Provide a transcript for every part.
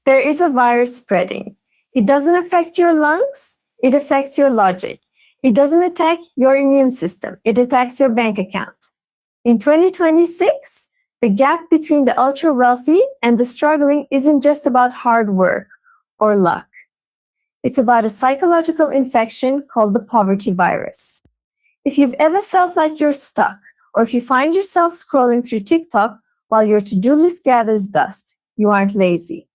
There is a virus spreading. It doesn't affect your lungs, it affects your logic. It doesn't attack your immune system, it attacks your bank account. In 2026, the gap between the ultra wealthy and the struggling isn't just about hard work or luck. It's about a psychological infection called the poverty virus. If you've ever felt like you're stuck, or if you find yourself scrolling through TikTok while your to-do list gathers dust, you aren't lazy.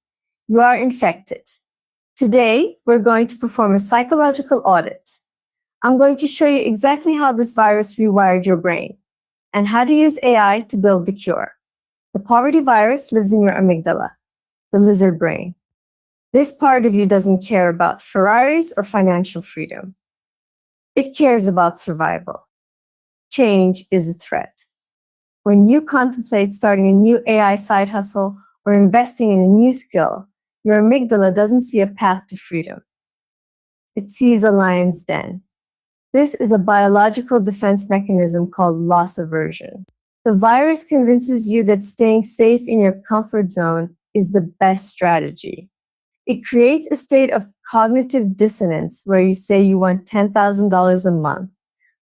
You are infected. Today, we're going to perform a psychological audit. I'm going to show you exactly how this virus rewired your brain and how to use AI to build the cure. The poverty virus lives in your amygdala, the lizard brain. This part of you doesn't care about Ferraris or financial freedom. It cares about survival. Change is a threat. When you contemplate starting a new AI side hustle or investing in a new skill, your amygdala doesn't see a path to freedom. It sees a lion's den. This is a biological defense mechanism called loss aversion. The virus convinces you that staying safe in your comfort zone is the best strategy. It creates a state of cognitive dissonance where you say you want $10,000 a month,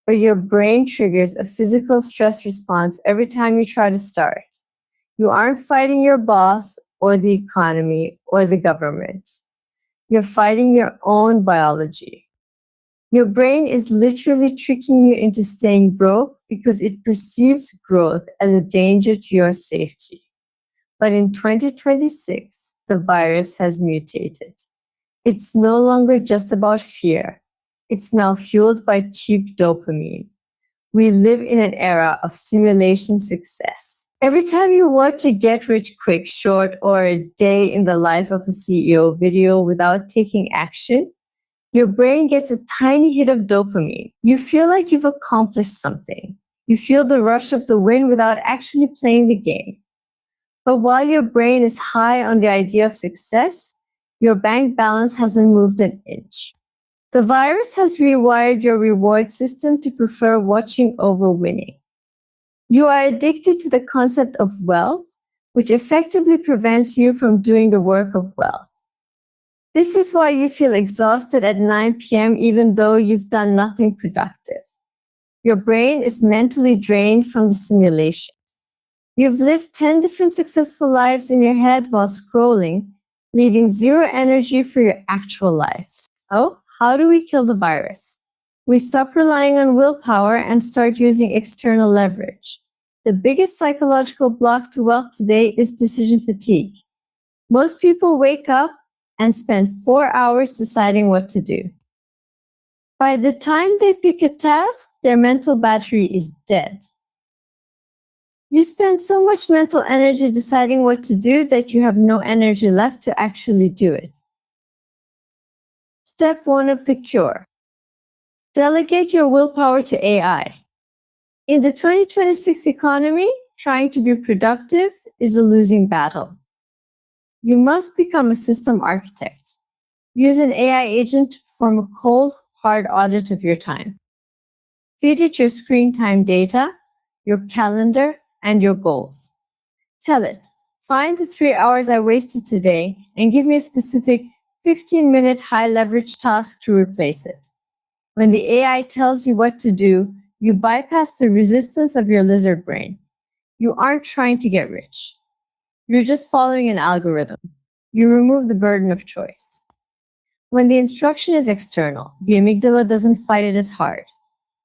where your brain triggers a physical stress response every time you try to start. You aren't fighting your boss or the economy or the government. You're fighting your own biology. Your brain is literally tricking you into staying broke because it perceives growth as a danger to your safety. But in 2026, the virus has mutated. It's no longer just about fear. It's now fueled by cheap dopamine. We live in an era of simulation success. Every time you watch a get-rich-quick short or a day in the life of a CEO video without taking action, your brain gets a tiny hit of dopamine. You feel like you've accomplished something. You feel the rush of the win without actually playing the game. But while your brain is high on the idea of success, your bank balance hasn't moved an inch. The virus has rewired your reward system to prefer watching over winning. You are addicted to the concept of wealth, which effectively prevents you from doing the work of wealth. This is why you feel exhausted at 9 p.m. even though you've done nothing productive. Your brain is mentally drained from the simulation. You've lived 10 different successful lives in your head while scrolling, leaving zero energy for your actual life. So, how do we kill the virus? We stop relying on willpower and start using external leverage. The biggest psychological block to wealth today is decision fatigue. Most people wake up and spend 4 hours deciding what to do. By the time they pick a task, their mental battery is dead. You spend so much mental energy deciding what to do that you have no energy left to actually do it. Step 1 of the cure. Delegate your willpower to AI. In the 2026 economy, trying to be productive is a losing battle. You must become a system architect. Use an AI agent to perform a cold, hard audit of your time. Feed it your screen time data, your calendar, and your goals. Tell it, find the 3 hours I wasted today and give me a specific 15-minute high-leverage task to replace it. When the AI tells you what to do, you bypass the resistance of your lizard brain. You aren't trying to get rich. You're just following an algorithm. You remove the burden of choice. When the instruction is external, the amygdala doesn't fight it as hard.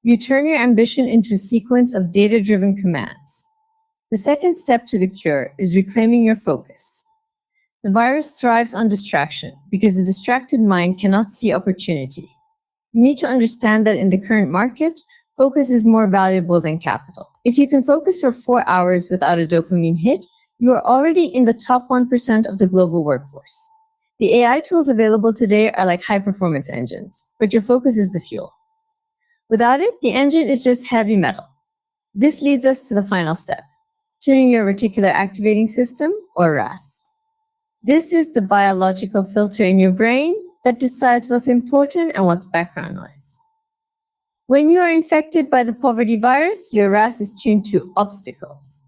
You turn your ambition into a sequence of data-driven commands. The second step to the cure is reclaiming your focus. The virus thrives on distraction because a distracted mind cannot see opportunity. You need to understand that in the current market, focus is more valuable than capital. If you can focus for 4 hours without a dopamine hit, you are already in the top 1% of the global workforce. The AI tools available today are like high-performance engines, but your focus is the fuel. Without it, the engine is just heavy metal. This leads us to the final step, tuning your reticular activating system, or RAS. This is the biological filter in your brain that decides what's important and what's background noise. When you are infected by the poverty virus, your RAS is tuned to obstacles.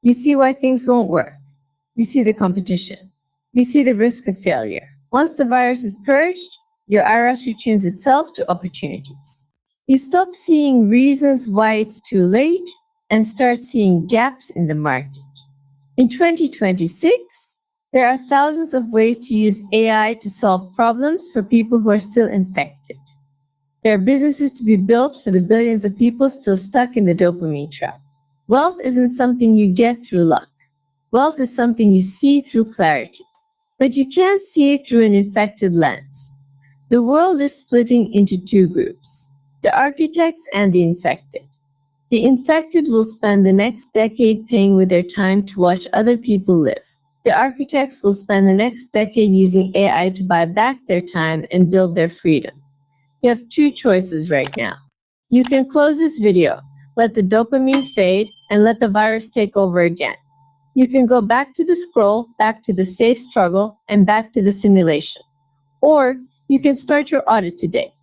You see why things won't work. You see the competition. you see the risk of failure. Once the virus is purged, your iris retunes itself to opportunities. You stop seeing reasons why it's too late and start seeing gaps in the market. In 2026, there are thousands of ways to use AI to solve problems for people who are still infected. There are businesses to be built for the billions of people still stuck in the dopamine trap. Wealth isn't something you get through luck. Wealth is something you see through clarity. But you can't see it through an infected lens. The world is splitting into two groups, the architects and the infected. The infected will spend the next decade paying with their time to watch other people live. The architects will spend the next decade using AI to buy back their time and build their freedom. You have two choices right now. You can close this video, let the dopamine fade, and let the virus take over again. You can go back to the scroll, back to the safe struggle, and back to the simulation. Or you can start your audit today.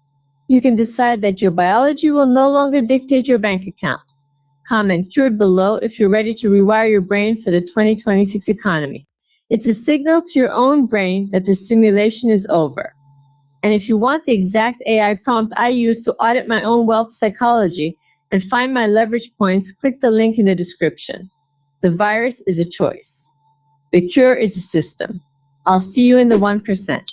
You can decide that your biology will no longer dictate your bank account. Comment cured below if you're ready to rewire your brain for the 2026 economy. It's a signal to your own brain that the simulation is over. And if you want the exact AI prompt I use to audit my own wealth psychology and find my leverage points, click the link in the description. The virus is a choice. The cure is a system. I'll see you in the 1%.